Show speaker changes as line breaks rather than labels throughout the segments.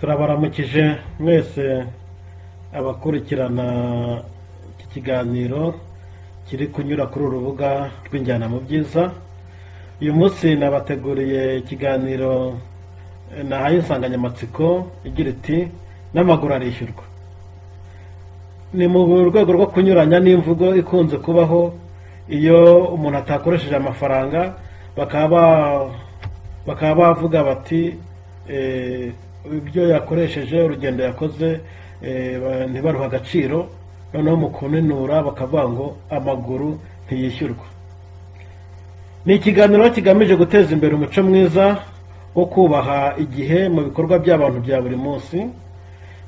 turabaramukije mwese abakurikirana iki kiganiro kiri kunyura kuri urubuga rw'injyana mu byiza. Uyu munsi nabateguriye ikiganiro nahaye insanganyamatsiko igira iti n'amaguru arishyurwa. Ni mu rwego rwo kunyuranya n'imvugo ikunze kubaho iyo umuntu atakoresheje amafaranga, bakaba bavuga bati ibyo yakoresheje, urugendo yakoze ntibaruha agaciro, noneho mu kuninura bakavuga ngo amaguru ntiyishyurwa. Ni ikiganiro kigamije guteza imbere umuco mwiza wo kubaha igihe mu bikorwa by'abantu bya buri munsi.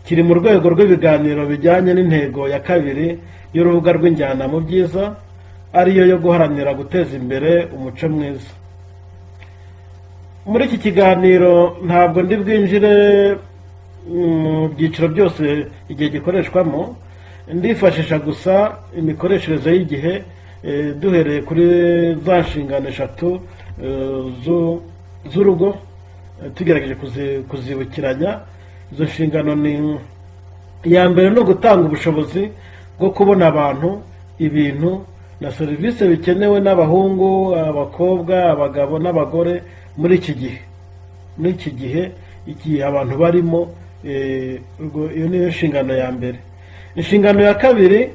Kiri mu rwego rw'ibiganiro bijyanye n'intego ya kabiri y'urubuga rw'injyana mu byiza, ariyo yo guharanira guteza imbere umuco mwiza. Muri iki kiganiro ntabwo ndi bwinjire mu byiciro byose igihe gikoreshwamo, ndifashisha gusa imikoreshereze y'igihe, duhereye kuri za nshingano eshatu z'urugo, tugerageje kuzibukiranya. Izo nshingano ni iya mbere, no gutanga ubushobozi bwo kubona abantu, ibintu na serivisi bikenewe n'abahungu, abakobwa, abagabo n'abagore muri iki gihe abantu barimo. Iyo niyo nshingano ya mbere. Inshingano ya kabiri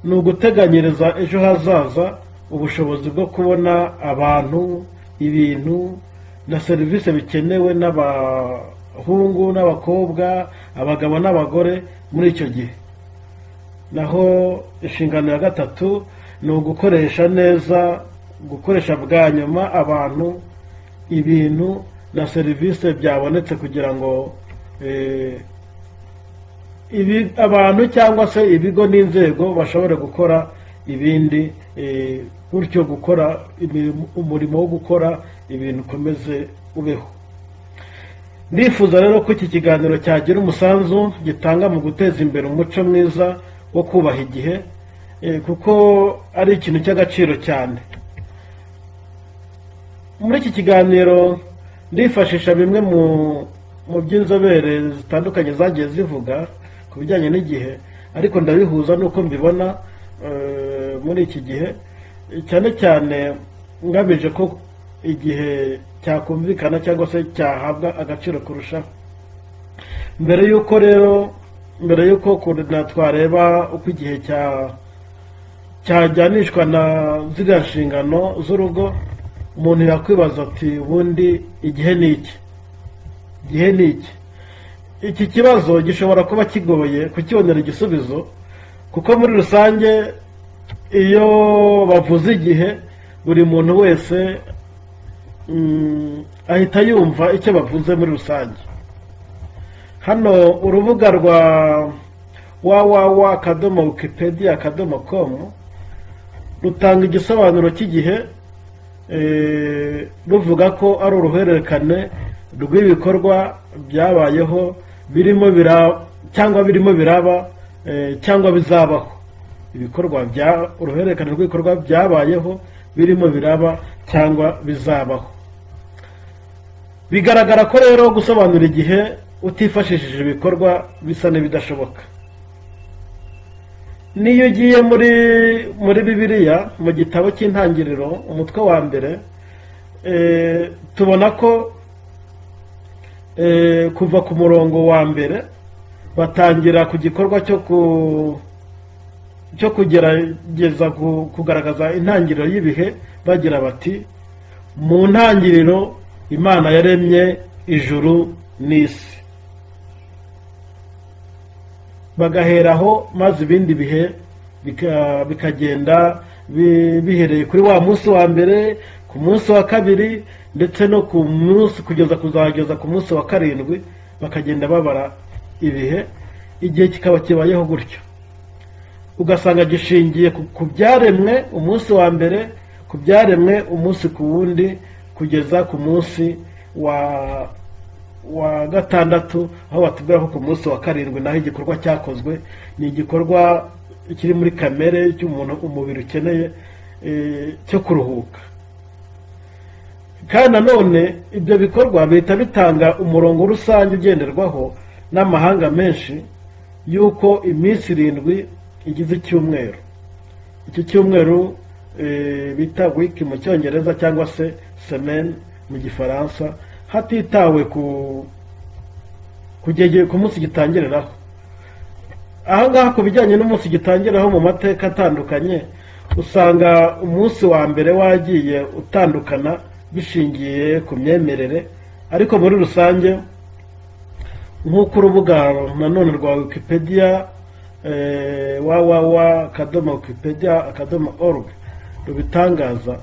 ni uguteganyiriza ejo hazaza, ubushobozi bwo kubona abantu, ibintu na serivisi bikenewe n'abahungu n'abakobwa, abagabo n'abagore muri icyo gihe. Naho inshingano ya gatatu ni gukoresha bwa nyuma abantu, ibintu na serivisi byabonetse kugira ngo abantu cyangwa se ibigo n'inzego bashobore gukora ibindi, gutyo gukora umurimo wo gukora ibintu ukomeze ubeho. Ndifuza rero ko iki kiganiro cyagira umusanzu gitanga mu guteza imbere umuco mwiza wo kubaha igihe, kuko ari ikintu cy'agaciro cyane. Muri iki kiganiro ndifashisha bimwe mu by'inzobere zitandukanye zagiye zivuga ku bijyanye n'igihe, ariko ndabihuza n'uko mbibona muri iki gihe, cyane cyane ngamije ko igihe cyakumvikana cyangwa se cyahabwa agaciro kurushaho. Mbere y'uko twareba uko igihe cyajyanishwa na ziriya nshingano z'urugo, umuntu yakwibaza ati ubundi igihe ni iki? Iki kibazo gishobora kuba kigoye kukibonera igisubizo, kuko muri rusange iyo bavuze igihe, buri muntu wese ahita yumva icyo bavuze muri rusange. Hano urubuga rwa www.wikipedia.com rutanga igisobanuro cy'igihe, ruvuga ko ari uruhererekane rw'ibikorwa byabayeho, birimo biraba cyangwa bizabaho. Uruhererekane rw'ibikorwa byabayeho, birimo biraba cyangwa bizabaho. Bigaragara ko rero gusobanura igihe utifashishije ibikorwa bisa n'ibidashoboka. Niyo ugiye muri Bibiliya, mu gitabo cy'Intangiriro, umutwe wa mbere, tubona ko kuva ku murongo wa mbere batangira ku gikorwa cyo kugerageza kugaragaza intangiriro y'ibihe, bagira bati mu ntangiriro Imana yaremye ijuru n'isi. Bagaheraho maze ibindi bihe bikagenda bihereye kuri wa munsi wa mbere, ku munsi wa kabiri, ndetse no ku munsi kuzageza ku munsi wa karindwi, bakagenda babara ibihe. Igihe kikaba kibayeho gutyo, ugasanga gishingiye ku byaremwe umunsi wa mbere, ku byaremwe umunsi ku wundi, kugeza ku munsi wa gatandatu, aho batubwira ko ku munsi wa karindwi naho igikorwa cyakozwe. Ni igikorwa kiri muri kamere cy'umuntu, umubiri ukeneye cyo kuruhuka. kandi nanone ibyo bikorwa bihita bitanga umurongo rusange ugenderwaho n'amahanga menshi yuko iminsi 7 igize icyumweru. Icyo cyumweru bita week mu cyongereza cyangwa se semaine mu gifaransa, hatitawe ku munsi gitangiriraho. Aha ngaha ku bijyanye n'umunsi gitangiraho mu mateka atandukanye, usanga umunsi wa mbere wagiye utandukana bishingiye ku myemerere, ariko muri rusange nk'uko urubuga nanone rwa Wikipedia www.wikipedia.org rubitangaza,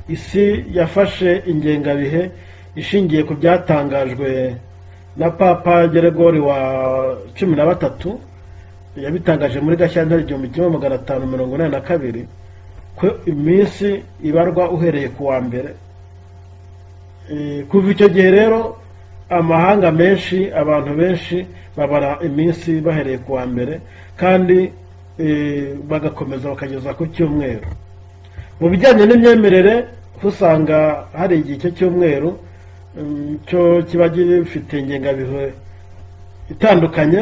isi yafashe ingengabihe ishingiye ku byatangajwe na Papa Gregory wa 13, yabitangaje muri Gashyantare 1582 ko iminsi ibarwa uhereye ku wa mbere. Kuva icyo gihe rero amahanga menshi, abantu benshi babara iminsi bahereye ku wa mbere, kandi bagakomeza bakageza ku cyumweru. Mu bijyanye n'imyemerere usanga hari igihe icyo cyumweru cyo kiba gifite ingengabihe itandukanye,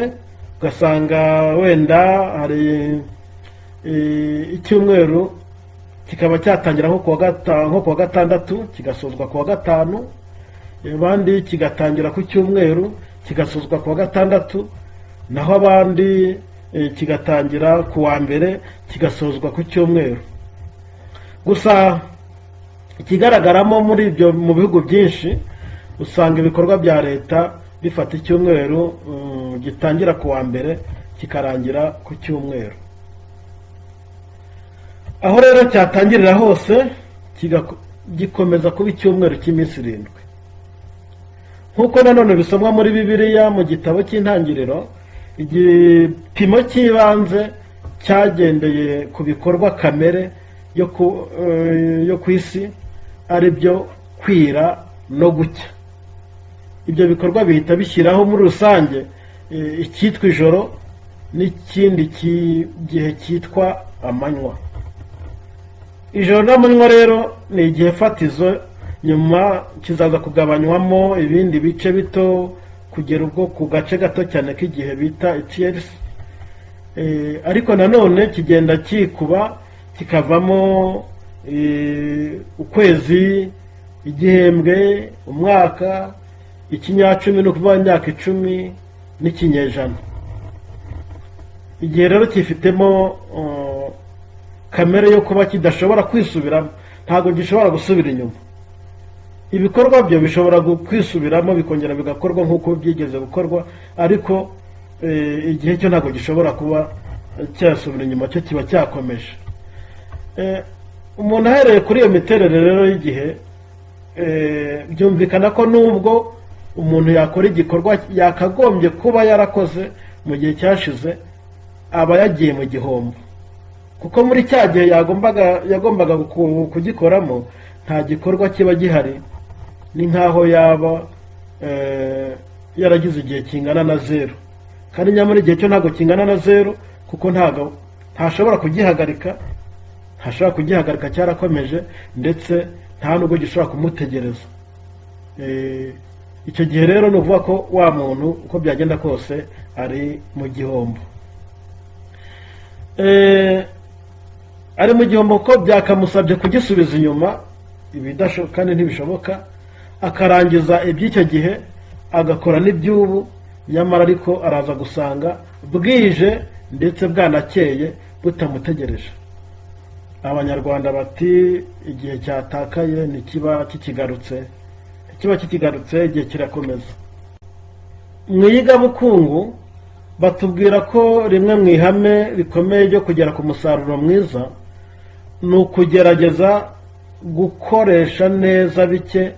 ugasanga wenda hari icyumweru kikaba cyatangira nko kuwa gatandatu kigasozwa kuwa gatanu, abandi kigatangira ku cyumweru kigasozwa kuwa gatandatu, naho abandi kigatangira ku wa mbere kigasozwa ku cyumweru. Gusa ikigaragaramo muri ibyo mu bihugu byinshi, usanga ibikorwa bya leta bifata icyumweru gitangira ku wa mbere kikarangira ku cyumweru. Aho rero cyatangirira hose gikomeza kuba icyumweru cy'iminsi 7. Nk'uko nanone bisomwa muri Bibiliya mu gitabo cy'Intangiriro, igipimo cy'ibanze cyagendeye ku bikorwa kamere yo ku isi ari byo kwira no gucya. Ibyo bikorwa bihita bishyiraho muri rusange icyitwa ijoro n'ikindi gihe cyitwa amanywa. Ijoro n'amanywa rero ni igihe fatizo, nyuma kizaza kugabanywamo ibindi bice bito kugera ubwo ku gace gato cyane k'igihe bita years, ariko nanone kigenda kikuba kikavamo ukwezi, igihembwe, umwaka, ikinyacumi no kuva imyaka 10 n'ikinyejana. Igihe rero kifitemo kamere yo kuba kidashobora kwisubiramo, ntabwo gishobora gusubira inyuma. Ibikorwa byo bishobora kwisubiramo bikongera bigakorwa nk'uko byigeze gukorwa, ariko igihe cyo ntabwo gishobora kuba cyasubira inyuma, cyo kiba cyakomeje. Umuntu ahereye kuri iyo miterere rero y'igihe, byumvikana ko nubwo umuntu yakora igikorwa yakagombye kuba yarakoze mu gihe cyashize, aba yagiye mu gihombo, kuko muri cya gihe yagombaga kugikoramo nta gikorwa kiba gihari. Ni nkaho yaba yaragize igihe kingana na 0, kandi nyamara igihe cyo ntabwo kingana na 0, kuko ntashobora kugihagarika, cyarakomeje, ndetse nta nubwo gishobora kumutegereza. Icyo gihe rero ni ukuvuga ko wa muntu uko byagenda kose ari mu gihombo. Ari mu gihombo ko byakamusabye kugisubiza inyuma, ibidashoboka kandi ntibishoboka, akarangiza iby'icyo gihe agakora n'iby'ubu, nyamara ariko araza gusanga bwije ndetse bwanakeye butamutegereje. Abanyarwanda bati igihe cyatakaye ntikiba kikigarutse, igihe kirakomeza. Mu iyigabukungu batubwira ko rimwe mu ihame rikomeye ryo kugera ku musaruro mwiza ni ukugerageza gukoresha neza bike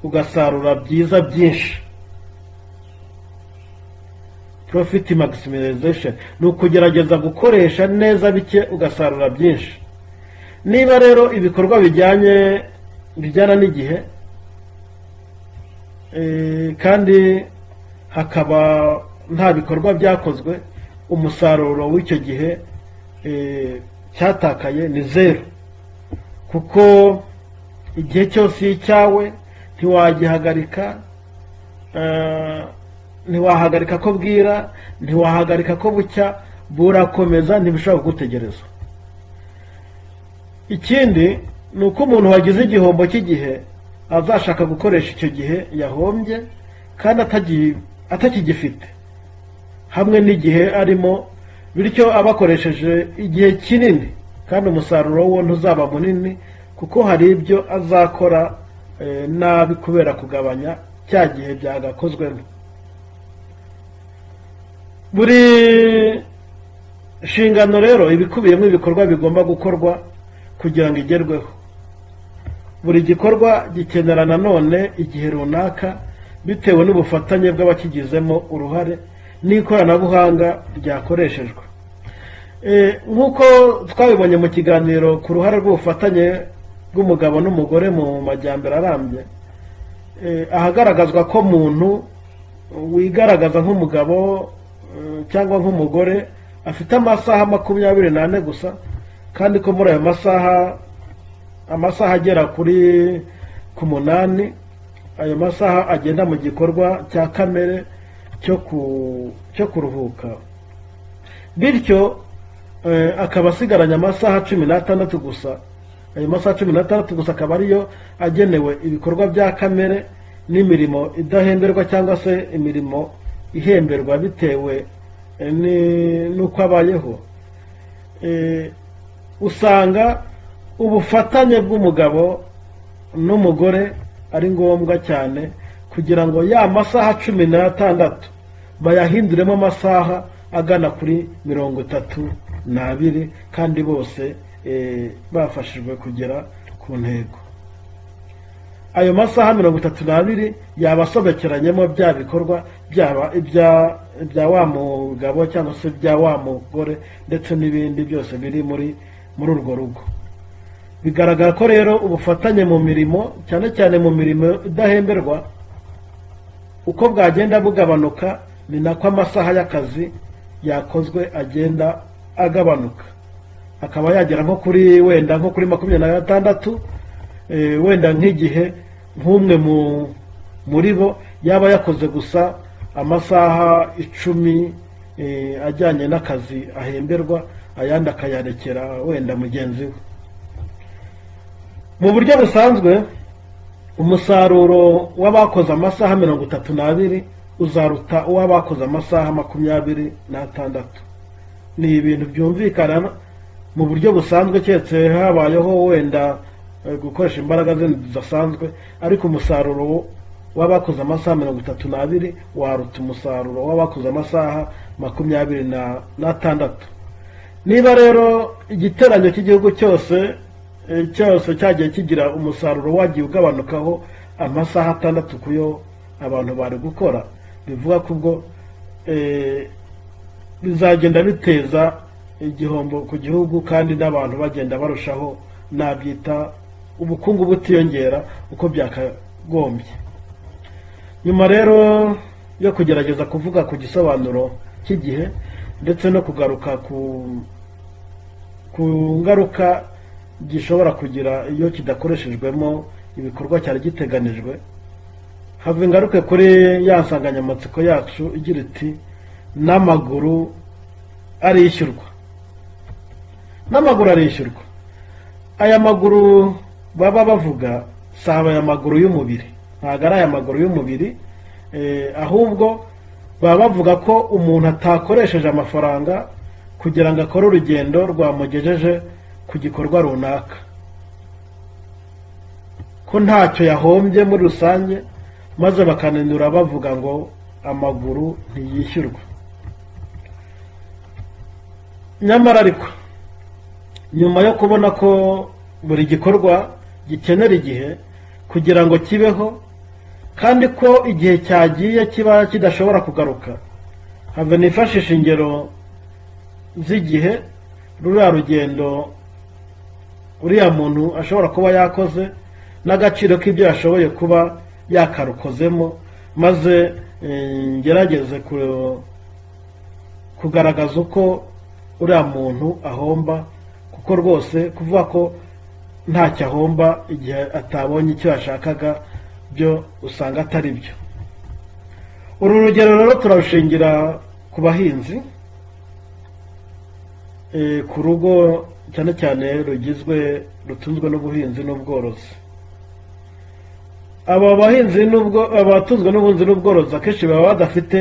ugasarura byiza byinshi. Profit maximization ni ukugerageza gukoresha neza bike ugasarura byinshi. Niba rero ibikorwa bijyana n'igihe, kandi hakaba nta bikorwa byakozwe, umusaruro w'icyo gihe cyatakaye ni 0, kuko igihe cyose icyawe ntiwagihagarika, ntiwahagarika ko bwira, ntiwahagarika ko bucya, burakomeza, ntibishobora kugutegereza. Ikindi ni uko umuntu wagize igihombo cy'igihe azashaka gukoresha icyo gihe yahombye kandi atakigifite hamwe n'igihe arimo, bityo abakoresheje igihe kinini kandi umusaruro wo ntuzaba munini, kuko hari ibyo azakora nabi kubera kugabanya cya gihe byagakozwemo. Buri nshingano rero ibikubiyemo ibikorwa bigomba gukorwa kugira ngo igerweho. Buri gikorwa gikenera nanone igihe runaka bitewe n'ubufatanye bw'abakigizemo uruhare n'ikoranabuhanga ryakoreshejwe. Nk'uko twabibonye mu kiganiro ku ruhare rw'ubufatanye bw'umugabo n'umugore mu majyambere arambye, ahagaragazwa ko muntu wigaragaza nk'umugabo cyangwa nk'umugore afite amasaha 24 gusa, kandi ko muri ayo amasaha agera ku 8, ayo masaha agenda mu gikorwa cya kamere cyo kuruhuka, bityo akaba asigaranye amasaha 16 gusa. Ayo masaha 16 gusa akaba ariyo agenewe ibikorwa bya kamere n'imirimo idahemberwa cyangwa se imirimo ihemberwa bitewe n'uko abayeho. Usanga ubufatanye bw'umugabo n'umugore ari ngombwa cyane kugira ngo ya masaha 16 bayahinduremo amasaha agana kuri 32, kandi bose bafashijwe kugera ku ntego. Ayo masaha 32 yaba asobekeranyemo bya bikorwa, byaba ibya wa mugabo cyangwa se bya wa mugore ndetse n'ibindi byose biri muri urwo rugo. Bigaragara ko rero ubufatanye mu mirimo, cyane cyane mu mirimo idahemberwa, uko bwagenda bugabanuka ni nako amasaha y'akazi yakozwe agenda agabanuka, akaba yagera nko kuri 26, wenda nk'igihe nk'umwe muri bo yaba yakoze gusa amasaha 10 ajyanye n'akazi ahemberwa, ayandi akayarekera wenda mugenzi we. Mu buryo busanzwe umusaruro w'abakoze amasaha 32 uzaruta uw'abakoze amasaha 26. Ni ibintu byumvikana mu buryo busanzwe, cyetse habayeho wenda gukoresha imbaraga zidasanzwe, ariko umusaruro w'abakoze amasaha 32 waruta umusaruro w'abakoze amasaha 26. Niba rero igiteranyo cy'igihugu cyose cyagiye kigira umusaruro wagiye ugabanukaho amasaha 6 kuyo abantu bari gukora, bivuga ko ubwo bizagenda biteza igihombo ku gihugu, kandi n'abantu bagenda barushaho, nabyita ubukungu butiyongera uko byakagombye. Nyuma rero yo kugerageza kuvuga ku gisobanuro cy'igihe ndetse no kugaruka ku ngaruka gishobora kugira iyo kidakoreshejwemo ibikorwa cyari giteganijwe, have ingaruke kuri ya nsanganyamatsiko yacu igira iti n'amaguru arishyurwa. N'amaguru arishyurwa. Aya maguru baba bavuga saba aya maguru y'umubiri, ntabwo ari aya maguru y'umubiri, ahubwo baba bavuga ko umuntu atakoresheje amafaranga kugira ngo akore urugendo rwamugejeje ku gikorwa runaka, ko ntacyo yahombye muri rusange, maze bakanenura bavuga ngo amaguru ntiyishyurwa. Nyamara ariko nyuma yo kubona ko buri gikorwa gikenera igihe kugira ngo kibeho, kandi ko igihe cyagiye kiba kidashobora kugaruka, have nifashisha ingero z'igihe ruriya rugendo uriya muntu ashobora kuba yakoze n'agaciro k'ibyo yashoboye kuba yakarukozemo, maze ngerageze kugaragaza uko uriya muntu ahomba, kuko rwose kuvuga ko ntacyo ahomba igihe atabonye icyo yashakaga byo usanga atari byo. uru rugero rero turarushingira ku bahinzi, ku rugo cyane cyane rutunzwe n'ubuhinzi n'ubworozi. aba bahinzi abatunzwe n'ubuhinzi n'ubworozi akenshi baba badafite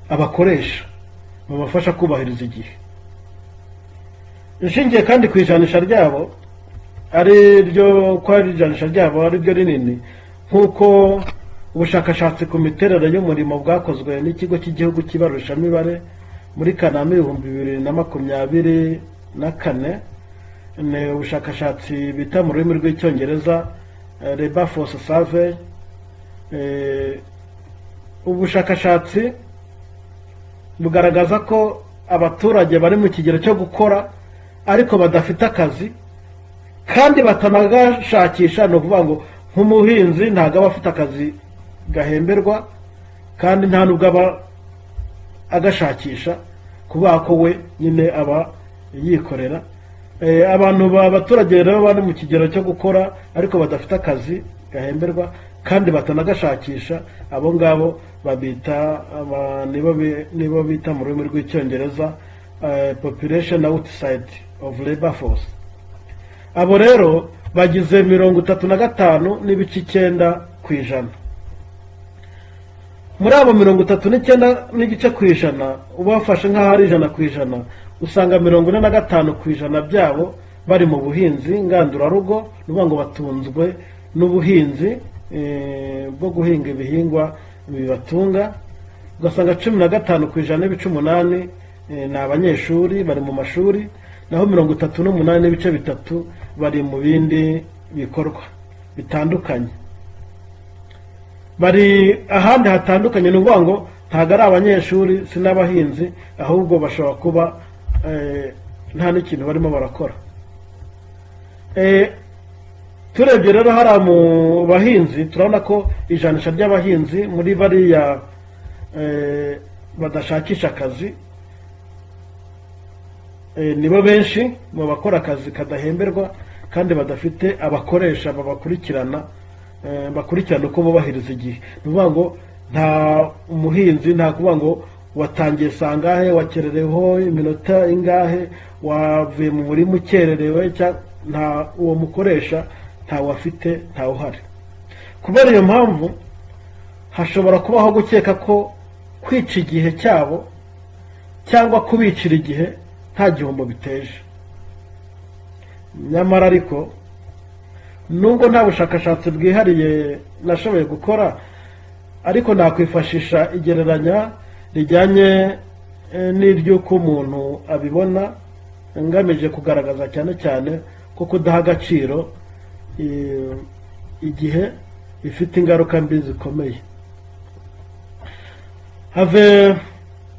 abakoresha babafasha kubahiriza igihe. Inshingiye kandi ku ijanisha ryabo ari ryo rinini, nk'uko ubushakashatsi ku miterere y'umurimo bwakozwe n'ikigo cy'igihugu cy'ibarurishamibare muri Kanama 2024, ni ubushakashatsi bita mu rurimi rw'icyongereza Labor Force Survey. Ubushakashatsi bugaragaza ko abaturage bari mu kigero cyo gukora ariko badafite akazi kandi batanagashakisha. Ni ukuvuga ngo nk'umuhinzi ntabwo aba afite akazi gahemberwa kandi nta nubwo aba agashakisha, kubera ko we nyine aba yikorera. Abaturage rero bari mu kigero cyo gukora ariko badafite akazi gahemberwa kandi batanagashakisha, abo ngabo babita nibo bita mu rurimi rw'icyongereza population outside of labor force. Abo rero bagize 35.9%. muri abo 39.9% ubafashe nk'aho ari 100%, usanga 45% byabo bari mu buhinzi ngandurarugo, nuvuga ngo batunzwe n'ubuhinzi bwo guhinga ibihingwa bibatunga. Ugasanga 15% n'ibice 8 ni abanyeshuri bari mu mashuri, naho 38.3% bari mu bindi bikorwa bitandukanye, bari ahandi hatandukanye. Ni ukuvuga ngo ntabwo ari abanyeshuri si n'abahinzi, ahubwo bashobora kuba nta n'ikintu barimo barakora. Turebye rero hari mu bahinzi turabona ko ijanisha ry'abahinzi muri bariya badashakisha akazi nibo benshi mu bakora akazi kadahemberwa kandi badafite abakoresha bakurikirana uko bubahiriza igihe. Ni ukuvuga ngo nta umuhinzi nta kuvuga ngo watangiye sangahe, wakerereho iminota ingahe, wavuye mu murima ukererewe, nta uwo mukoresha ntawe afite, ntawe uhari. Kubera iyo mpamvu hashobora kubaho gukeka ko kwica igihe cyabo cyangwa kubicira igihe nta gihombo biteje. Nyamara ariko nubwo nta bushakashatsi bwihariye nashoboye gukora, ariko nakwifashisha igereranya rijyanye n'iry'uko umuntu abibona, ngamije kugaragaza cyane cyane ko kudaha agaciro igihe bifite ingaruka mbi zikomeye.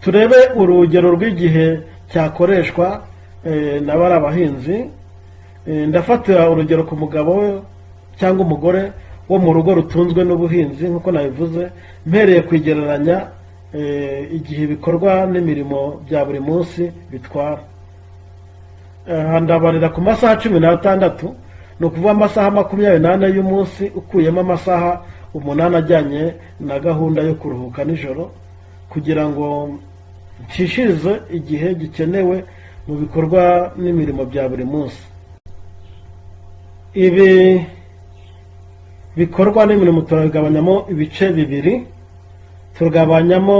Turebe urugero rw'igihe cyakoreshwa n'abari abahinzi. Ndafatira urugero ku mugabo cyangwa umugore wo mu rugo rutunzwe n'ubuhinzi nk'uko nabivuze, mpereye kwigereranya igihe bikorwa n'imirimo bya buri munsi bitwara. Ndabarira ku masaha 16, ni ukuvuga amasaha 24 y'umunsi, ukuyemo amasaha 8 ajyanye na gahunda yo kuruhuka nijoro, kugira ngo nshishirize igihe gikenewe mu bikorwa n'imirimo bya buri munsi. Ibi bikorwa n'imirimo turagabanyamo ibice bibiri. Turagabanyamo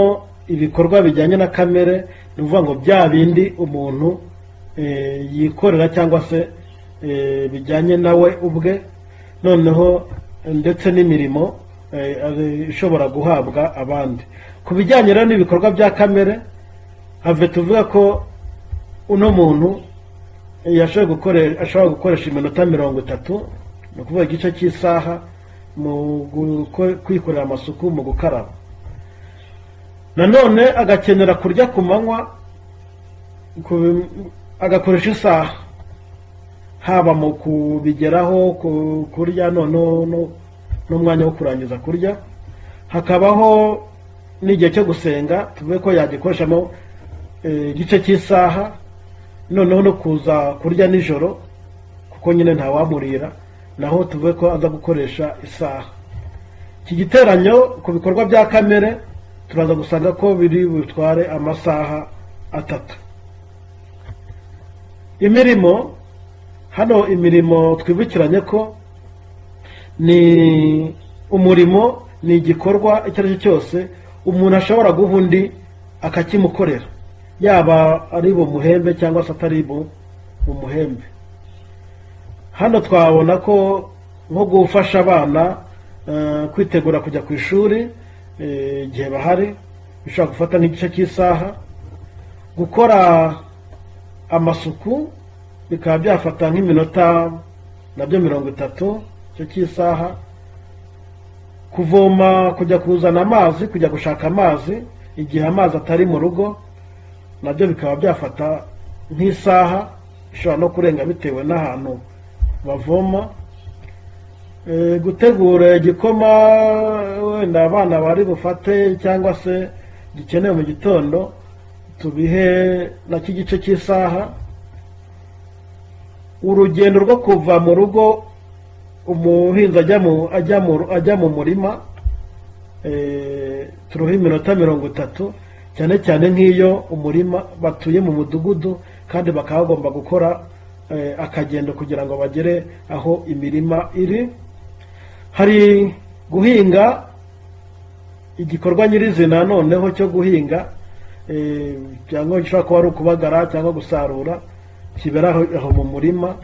ibikorwa bijyanye na kamere, ni ukuvuga ngo bya bindi umuntu yikorera cyangwa se bijyanye nawe ubwe, noneho ndetse n'imirimo ishobora guhabwa abandi. Ku bijyanye rero n'ibikorwa bya kamere, tuvuga ko uno muntu ashobora gukoresha iminota 30, ni ukuvuga igice cy'isaha mu kwikorera amasuku, mu gukaraba. Nanone agakenera kurya ku manywa, agakoresha isaha, haba mu kubigeraho kurya n'umwanya wo kurangiza kurya. Hakabaho n'igihe cyo gusenga, tuvuge ko yagikoreshamo igice cy'isaha, noneho no kuza kurya nijoro kuko nyine ntawamurira, naho tuvuge ko aza gukoresha isaha. Iki giteranyo ku bikorwa bya kamere turaza gusanga ko biri butware amasaha 3. Imirimo hano, imirimo twibukiranye ko ni umurimo, ni igikorwa icyo ari cyo cyose umuntu ashobora guha undi akakimukorera, yaba ari bumuhembe cyangwa se atari bumuhembe. Hano twabona ko nko gufasha abana kwitegura kujya ku ishuri igihe bahari bishobora gufata nk'igice cy'isaha, gukora amasuku bikaba byafata nk'iminota nabyo 30 cyo cy'isaha, kuvoma, kujya kuzana amazi, kujya gushaka amazi igihe amazi atari mu rugo nabyo bikaba byafata nk'isaha, bishobora no kurenga bitewe n'ahantu bavoma. Gutegura igikoma wenda abana bari bufate cyangwa se gikenewe mu gitondo tubihe na cy'igice cy'isaha. Urugendo rwo kuva mu rugo umuhinzi ajya mu murima turuha iminota 30, cyane cyane nk'iyo umurima batuye mu mudugudu kandi bakaba bagomba gukora akagendo kugira ngo bagere aho imirima iri. Hari guhinga, igikorwa nyirizina noneho cyo guhinga cyangwa gishobora kuba ari ukubagara cyangwa gusarura, kibera aho mu murima,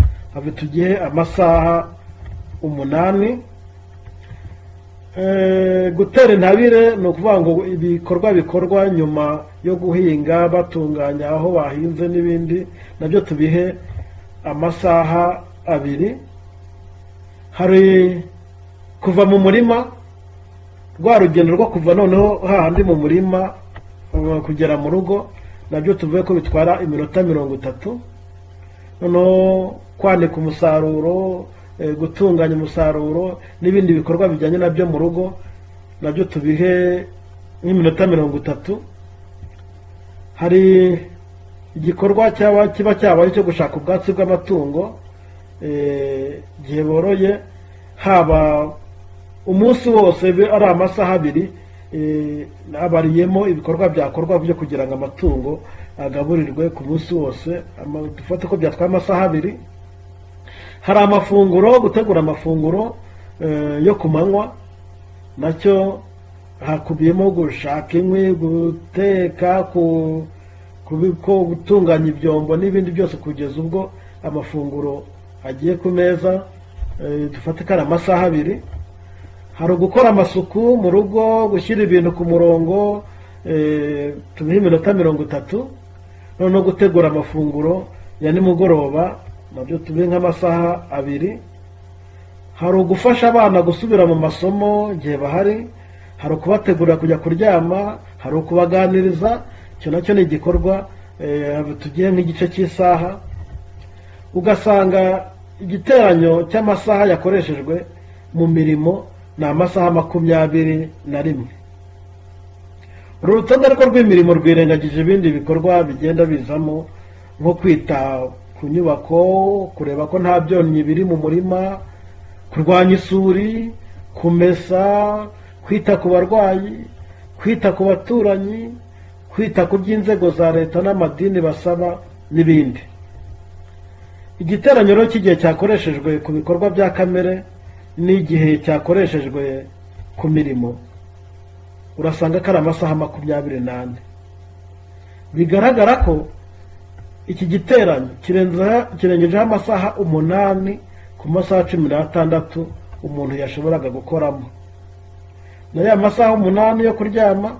tugihe amasaha 8. Gutera intabire ni ukuvuga ngo ibikorwa bikorwa nyuma yo guhinga, batunganya aho bahinze n'ibindi, nabyo tubihe amasaha 2. Hari kuva mu murima, rwa rugendo rwo kuva noneho hahandi mu murima kugera mu rugo, nabyo tuvuye ko bitwara iminota 30. Noneho kwanika umusaruro, gutunganya umusaruro n'ibindi bikorwa bijyanye nabyo mu rugo, nabyo tubihe nk'iminota 30. Hari igikorwa kiba cyabaye cyo gushaka ubwatsi bw'amatungo igihe boroye, haba umunsi wose ari amasaha 2 abariyemo ibikorwa byakorwa byo kugira ngo amatungo agaburirwe ku munsi wose, dufate ko byatwaye amasaha 2. Hari amafunguro, gutegura amafunguro yo ku manywa, nacyo hakubiyemo gushaka inkwi, guteka, gutunganya ibyombo n'ibindi byose kugeza ubwo amafunguro agiye ku meza, dufate ko ari amasaha 2. Hari gukora amasuku mu rugo, gushyira ibintu ku murongo, tubihe iminota 30. Noneho gutegura amafunguro ya nimugoroba, nabyo tubihe nk'amasaha 2. Hari ugufasha abana gusubira mu masomo igihe bahari, hari ukubategura kujya kuryama, hari ukubaganiriza, icyo nacyo ni igikorwa tugiye nk'igice cy'isaha. Ugasanga igiteranyo cy'amasaha yakoreshejwe mu mirimo ni amasaha 21. Uru rutonde rw'imirimo rwirengagije ibindi bikorwa bigenda bizamo nko kwita ku nyubako, kureba ko nta byonnyi biri mu murima, kurwanya isuri, kumesa, kwita ku barwayi, kwita ku baturanyi, kwita ku by'inzego za leta n'amadini basaba n'ibindi. Igiteranyo rero cy'igihe cyakoreshejwe ku bikorwa bya kamere n'igihe cyakoreshejwe ku mirimo, urasanga ko ari amasaha 24. Bigaragara ko iki giteranyo kirengejeho amasaha 8 ku masaha 16 umuntu yashoboraga gukoramo. Na ya masaha 8 yo kuryama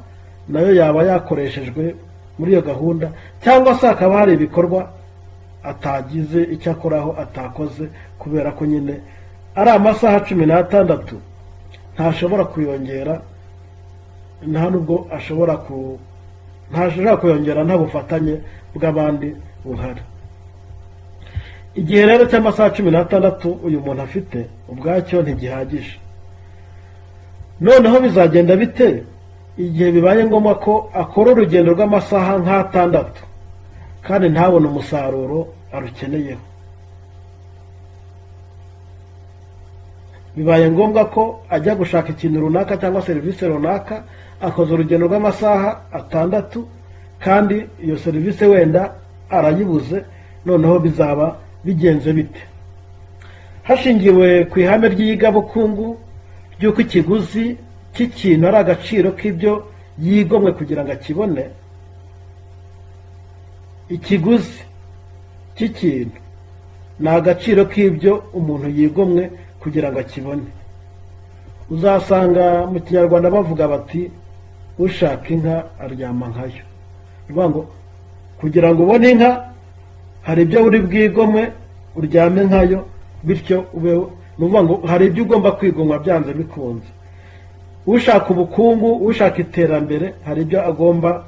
nayo yaba yakoreshejwe muri iyo gahunda, cyangwa se akaba hari ibikorwa atagize icyo akoraho atakoze, kubera ko nyine ari amasaha 16 ntashobora kuyongera, nta nubwo ashobora kuyongera nta bufatanye bw'abandi buhari. Igihe rero cy'amasaha 16 uyu muntu afite ubwacyo ntigihagije. Noneho bizagenda bite igihe bibaye ngombwa ko akora urugendo rw'amasaha nk'6 kandi ntabone umusaruro arukeneyeho? bibaye ngombwa ko ajya gushaka ikintu runaka cyangwa serivisi runaka, akoze urugendo rw'amasaha 6 kandi iyo serivisi wenda arayibuze, noneho bizaba bigenze bite? Hashingiwe ku ihame ry'iyigabukungu ry'uko ikiguzi cy'ikintu ari agaciro k'ibyo yigomwe kugira ngo akibone, ikiguzi cy'ikintu ni agaciro k'ibyo umuntu yigomwe kugira ngo akibone. Uzasanga mu Kinyarwanda bavuga bati ushaka inka aryama nkayo. Bivuga ngo kugira ngo ubone inka hari ibyo uri bwigomwe uryame nkayo, bityo nuvuga ngo hari ibyo ugomba kwigomwa byanze bikunze. Ushaka ubukungu, ushaka iterambere, hari ibyo agomba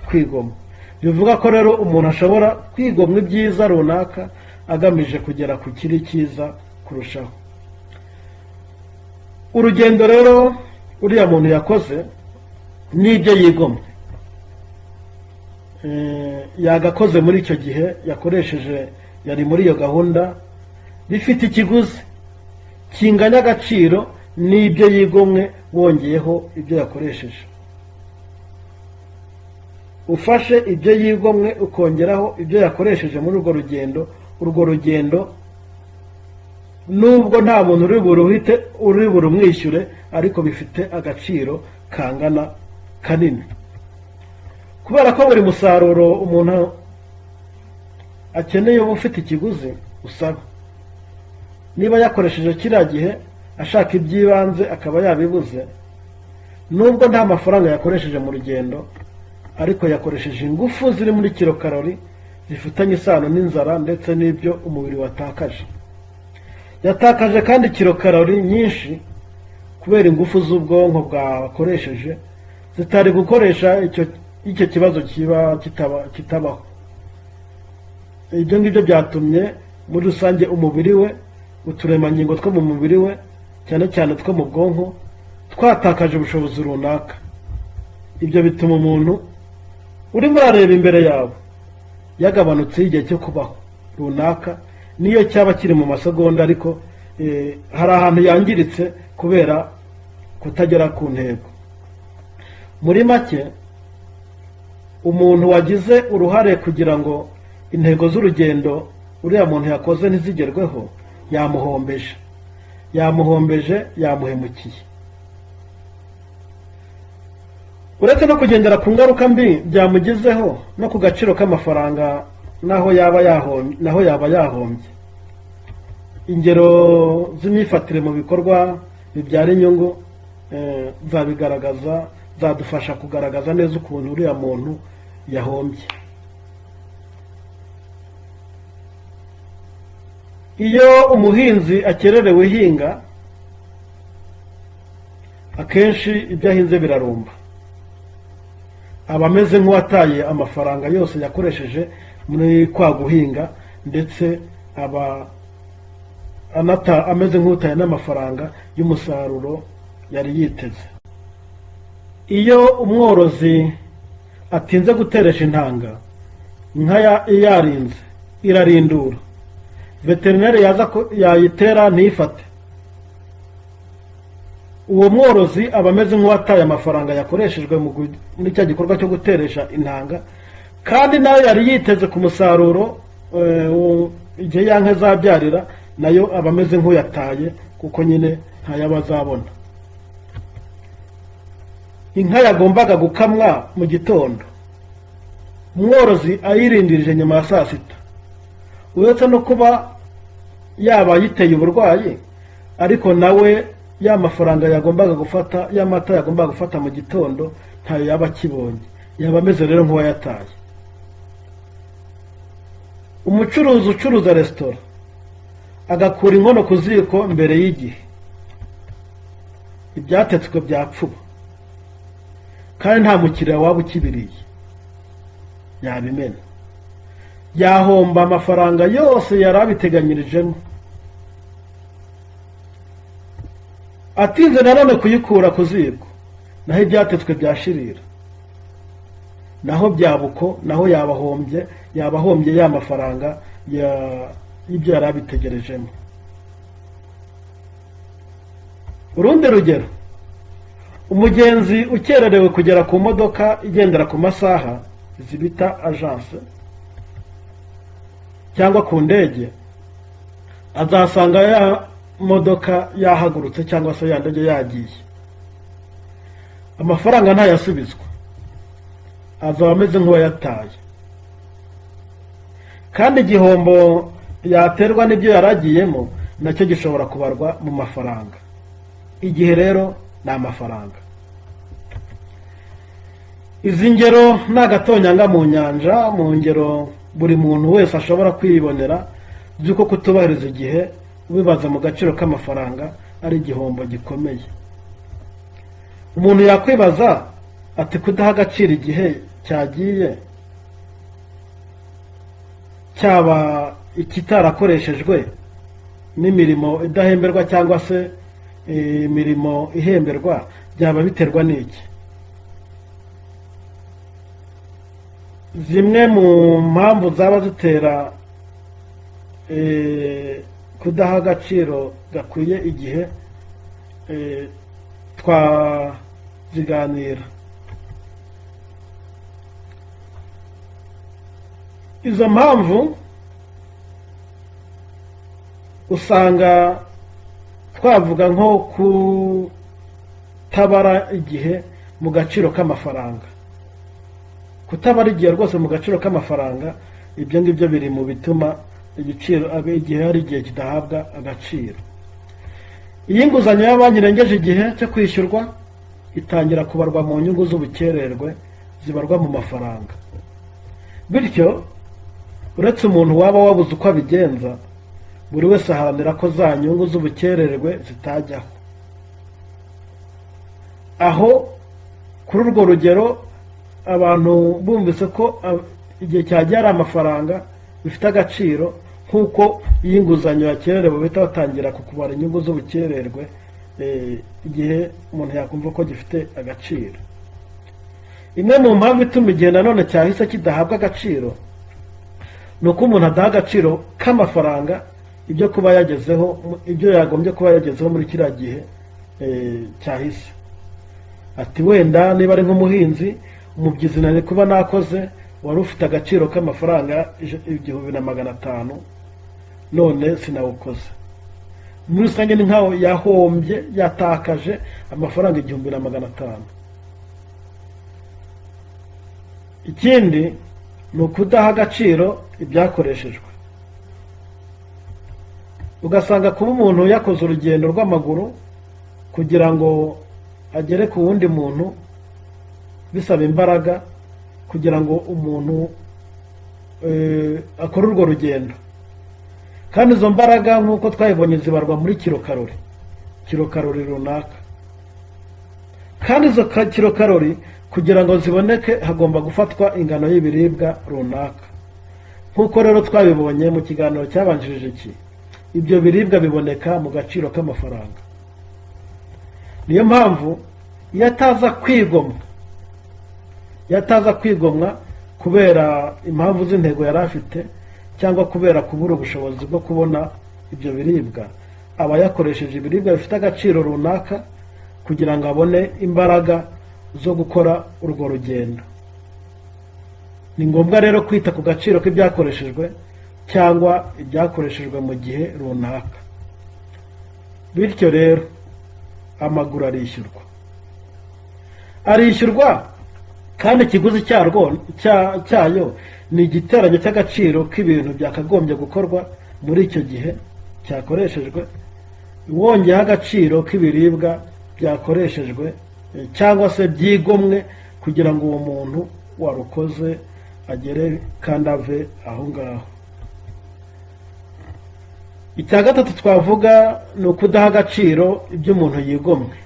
kwigomwa. Bivuga ko rero umuntu ashobora kwigomwa ibyiza runaka agamije kugera ku kiri cyiza kurushaho. Urugendo rero uriya muntu yakoze n'ibyo yigomwe, yagakoze muri icyo gihe yakoresheje, yari muri iyo gahunda, bifite ikiguzi kinganya agaciro n'ibyo yigomwe wongeyeho ibyo yakoresheje. Ufashe ibyo yigomwe ukongeraho ibyo yakoresheje muri urwo rugendo nubwo nta muntu uri burumwishyure, ariko bifite agaciro kangana kanini, kubera ko buri musaruro umuntu akeneye uba ufite ikiguzi usaba. Niba yakoresheje kiriya gihe ashaka iby'ibanze akaba yabibuze, nubwo nta mafaranga yakoresheje mu rugendo, ariko yakoresheje ingufu ziri muri kilokalori zifitanye isano n'inzara ndetse n'ibyo umubiri watakaje. Yatakaje kandi kilokalori nyinshi kubera ingufu z'ubwonko bwakoresheje zitari gukoresha icyo kibazo kitabaho. Ibyo ngibyo byatumye muri rusange umubiri we, uturemangingo two mu mubiri we cyane cyane two mu bwonko twatakaje ubushobozi runaka. Ibyo bituma umuntu urimo urareba imbere yawe yagabanutseho igihe cyo kubaho runaka, niyo cyaba kiri mu masegonda, ariko hari ahantu yangiritse kubera kutagera ku ntego. Muri make, umuntu wagize uruhare kugira ngo intego z'urugendo uriya muntu yakoze ntizigerweho, yamuhombeje, yamuhemukiye. Uretse no kugendera ku ngaruka mbi byamugizeho no ku gaciro k'amafaranga naho yaba yahombye. Ingero z'imyifatire mu bikorwa bibyara inyungu zabigaragaza, zadufasha kugaragaza neza ukuntu uriya muntu yahombye. Iyo umuhinzi akererewe ihinga, akenshi ibyo ahinze birarumba, aba ameze nk'uwataye amafaranga yose yakoresheje muri kwa guhinga, ndetse aba ameze nk'utaye n'amafaranga y'umusaruro yari yiteze. Iyo umworozi atinze guteresha intanga, inka yarinze irarindura, veterineri yaza yayitera ntifate, uwo mworozi aba ameze nk'uwataye amafaranga yakoreshejwe muri cya gikorwa cyo guteresha intanga, kandi nayo yari yiteze ku musaruro igihe ya nka zabyarira, nayo aba ameze nk'uyataye kuko nyine ntayaba azabona. Inka yagombaga gukamwa mu gitondo, umworozi ayirindirije nyuma ya 6:00, uretse no kuba yaba yiteye uburwayi, ariko nawe ya mafaranga yagombaga gufata, ya mata yagombaga gufata mu gitondo ntayo yaba akibonye, yaba ameze rero nk'uwayataye. Umucuruzi ucuruza resitora agakura inkono ku ziko mbere y'igihe, ibyatetswe byapfuba kandi nta mukiriya waba ukibiriye, yabimena, yahomba amafaranga yose yari abiteganyirijemo. Atinze nanone kuyikura ku ziko, naho ibyatetswe byashirira, naho byabuko, naho yabahombye ya mafaranga y'ibyo yari abitegerejemo. urundi rugero, umugenzi ukererewe kugera ku modoka igendera ku masaha zibita agence cyangwa ku ndege, azasanga ya modoka yahagurutse cyangwa se ya ndege yagiye, amafaranga ntayasubizwa, azaba ameze nk'uwayataye, kandi igihombo yaterwa n'ibyo yaragiyemo nacyo gishobora kubarwa mu mafaranga. Igihe rero ni amafaranga. Izi ngero ni agatonyanga mu nyanja, mu ngero buri muntu wese ashobora kwibonera by'uko kutubahiriza igihe ubibaza mu gaciro k'amafaranga ari igihombo gikomeye. Umuntu yakwibaza ati kudaha agaciro igihe cyagiye, cyaba ikitarakoreshejwe n'imirimo idahemberwa cyangwa se imirimo ihemberwa, byaba biterwa n'iki? Zimwe mu mpamvu zaba zitera kudaha agaciro gakwiye igihe twaziganira. Izo mpamvu usanga twavuga nko kutabara igihe mu gaciro k'amafaranga. Kutabara igihe rwose mu gaciro k'amafaranga, ibyo ngibyo biri mu bituma igiciro igihe hari igihe kidahabwa agaciro. Iyo inguzanyo ya banki irengeje igihe cyo kwishyurwa, itangira kubarwa mu nyungu z'ubukererwe zibarwa mu mafaranga. Bityo uretse umuntu waba wabuze uko abigenza, buri wese aharanira ko za nyungu z'ubukererwe zitajyaho. Aho kuri urwo rugero abantu bumvise ko igihe cyagiye ari amafaranga bifite agaciro, nk'uko iyi nguzanyo yakererewe bahita batangira kukubara inyungu z'ubukererwe, igihe umuntu yakumva ko gifite agaciro. Imwe mu mpamvu ituma igihe nanone cyahise kidahabwa agaciro ni uko umuntu adaha agaciro k'amafaranga ibyo kuba yagezeho, ibyo yagombye kuba yagezeho muri kiriya gihe cyahise. Ati wenda niba ari nk'umuhinzi, umubyizi nari kuba nakoze wari ufite agaciro k'amafaranga 1,500, none sinawukoze. Muri rusange ni nkaho yahombye, yatakaje amafaranga 1,500. Ikindi ni ukudaha agaciro ibyakoreshejwe. Ugasanga kuba umuntu yakoze urugendo rw'amaguru kugira ngo agere ku wundi muntu bisaba imbaraga kugira ngo umuntu akore urwo rugendo, kandi izo mbaraga nk'uko twabibonye zibarwa muri kilokarori runaka, kandi izo kilokarori kugira ngo ziboneke hagomba gufatwa ingano y'ibiribwa runaka. Nk'uko rero twabibonye mu kiganiro cyabanjirije iki, ibyo biribwa biboneka mu gaciro k'amafaranga. Niyo mpamvu iyo ataza kwigomwa kubera impamvu z'intego yari afite, cyangwa kubera kubura ubushobozi bwo kubona ibyo biribwa, aba yakoresheje ibiribwa bifite agaciro runaka kugira ngo abone imbaraga zo gukora urwo rugendo. Ni ngombwa rero kwita ku gaciro k'ibyakoreshejwe cyangwa ibyakoreshejwe mu gihe runaka. Bityo rero amaguru arishyurwa kandi ikiguzi cyayo ni igiteranyo cy'agaciro k'ibintu byakagombye gukorwa muri icyo gihe cyakoreshejwe, wongeyeho agaciro k'ibiribwa byakoreshejwe cyangwa se byigomwe kugira ngo uwo muntu warukoze agere kandi ave aho ngaho. Icya gatatu twavuga ni ukudaha agaciro ibyo umuntu yigomwe.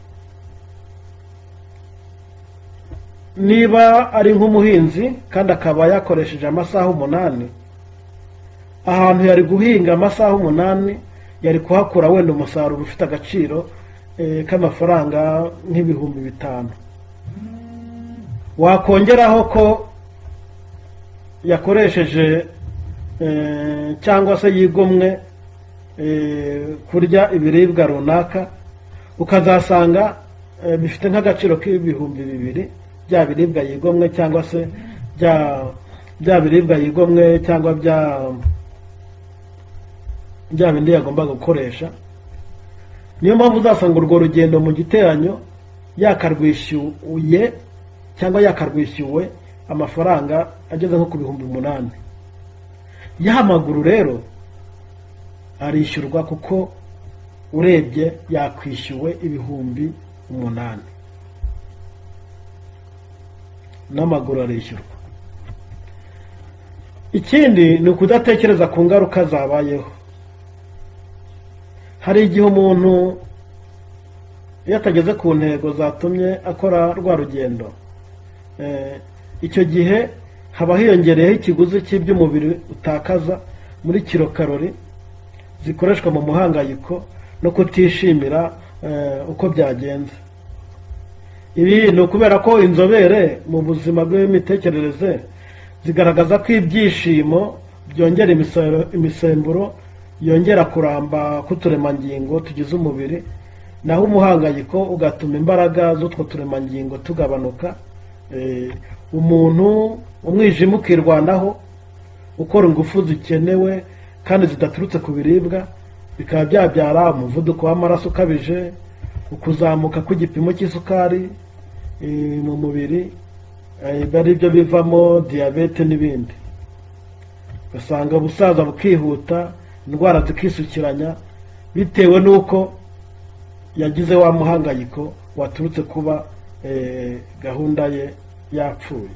Niba ari nk'umuhinzi kandi akaba yakoresheje amasaha 8, ahantu yari guhinga amasaha 8 yari kuhakura wenda umusaruro ufite agaciro k'amafaranga nk'ibihumbi 5. Wakongeraho ko yakoresheje cyangwa se yigomwe kurya ibiribwa runaka, ukazasanga bifite nk'agaciro k'ibihumbi 2 bya biribwa yigomwe cyangwa se bya biribwa yigomwe cyangwa bya bindi yagomba gukoresha. Niyo mpamvu uzasanga urwo rugendo mu giteranyo yakarwishyuye cyangwa yakarwishyuwe amafaranga ageze nko ku bihumbi 8. Y'amaguru rero arishyurwa kuko urebye yakwishyuwe ibihumbi 8 n'amaguru arishyurwa. Ikindi ni ukudatekereza ku ngaruka zabayeho. Hari igihe umuntu yatageze ku ntego zatumye akora rwa rugendo, icyo gihe haba hiyongereyeho ikiguzi cy'iby'umubiri utakaza muri kilokalori zikoreshwa mu muhangayiko no kutishimira uko byagenze. Ibi ni ukubera ko inzobere mu buzima bw'imitekerereze zigaragaza ko ibyishimo byongera imisemburo yongera kuramba k'uturemangingo tugize umubiri, naho umuhangayiko ugatuma imbaraga z'utwo turemangingo tugabanuka. Umuntu umwijima ukirwanaho ukora ingufu zikenewe kandi zidaturutse ku biribwa, bikaba byabyara umuvuduko w'amaraso ukabije, ukuzamuka kw'igipimo cy'isukari mu mubiri, ari byo bivamo diyabete n'ibindi. Ugasanga ubusaza bukihuta, indwara zikisukiranya bitewe n'uko yagize wa muhangayiko waturutse kuba gahunda ye yapfuye.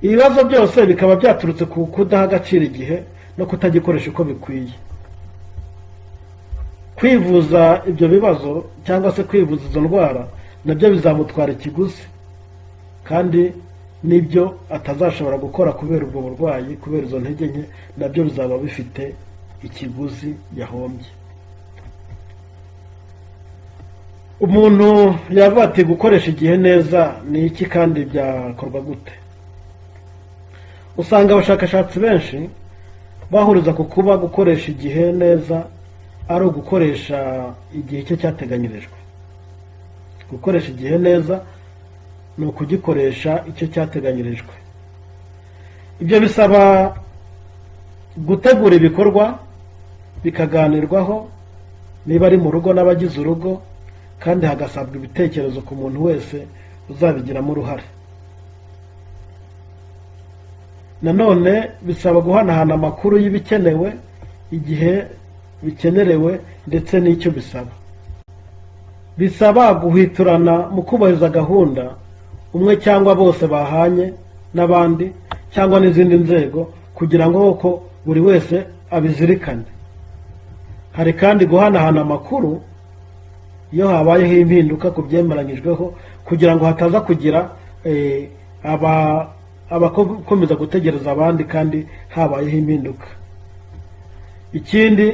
Ibibazo byose bikaba byaturutse ku kudaha agaciro igihe no kutagikoresha uko bikwiye. Kwivuza ibyo bibazo cyangwa se kwivuza izo ndwara nabyo bizamutwara ikiguzi, kandi nibyo atazashobora gukora kubera ubwo burwayi, kubera izo ntege nke, nabyo bizaba bifite ikiguzi yahombye. Umuntu yavuga ati gukoresha igihe neza ni iki kandi byakorwa gute? Usanga abashakashatsi benshi bahuriza ku kuba gukoresha igihe neza ari ugukoresha igihe cye cyateganyirijwe. Gukoresha igihe neza ni ukugikoresha icyo cyateganyirijwe. Ibyo bisaba gutegura ibikorwa bikaganirwaho niba ari mu rugo n'abagize urugo, kandi hagasabwa ibitekerezo ku muntu wese uzabigiramo uruhare. Nanone bisaba guhanahana amakuru y'ibikenewe, igihe bikenerewe ndetse n'icyo bisaba. Bisaba guhiturana mu kubahiriza gahunda umwe cyangwa bose bahanye n'abandi cyangwa n'izindi nzego, kugira ngo uko buri wese abizirikane. Hari kandi guhanahana amakuru iyo habayeho impinduka ku byemeranyijweho, kugira ngo hataza kugira abakomeza gutegereza abandi kandi habayeho impinduka. Ikindi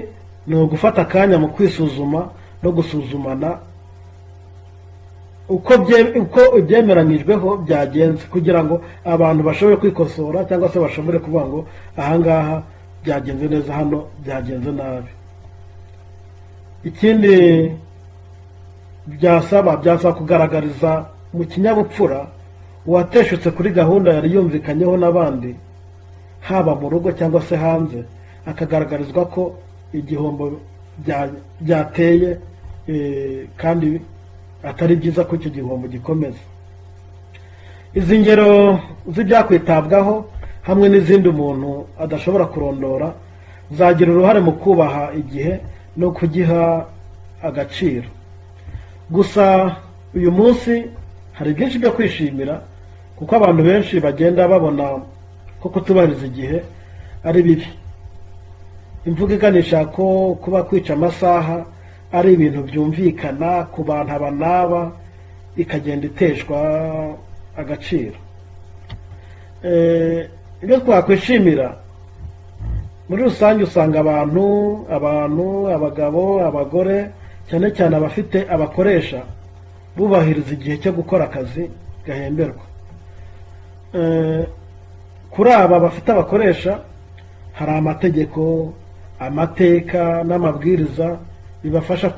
ni ugufata akanya mu kwisuzuma no gusuzumana uko ibyemeranyijweho byagenze, kugira ngo abantu bashobore kwikosora cyangwa se bashobore kuvuga ngo ahangaha byagenze neza, hano byagenze nabi. Ikindi byasaba kugaragariza mu kinyabupfura uwateshutse kuri gahunda yari yumvikanyeho n'abandi, haba mu rugo cyangwa se hanze, akagaragarizwa ko igihombo byateye kandi atari byiza ko icyo gihombo gikomeza. Izi ngero z'ibyakwitabwaho hamwe n'izindi umuntu adashobora kurondora zagira uruhare mu kubaha igihe no kugiha agaciro. Gusa uyu munsi hari byinshi byo kwishimira, kuko abantu benshi bagenda babona ko kutubahiriza igihe ari bibi. Imvugo iganisha ko kuba kwica amasaha ari ibintu byumvikana ku bantu aba n'aba, ikagenda iteshwa agaciro. Ibyo twakwishimira muri rusange, usanga abantu, abagabo, abagore, cyane cyane abafite abakoresha, bubahiriza igihe cyo gukora akazi gahemberwa. Kuri aba bafite abakoresha hari amategeko, amateka n'amabwiriza bibafasha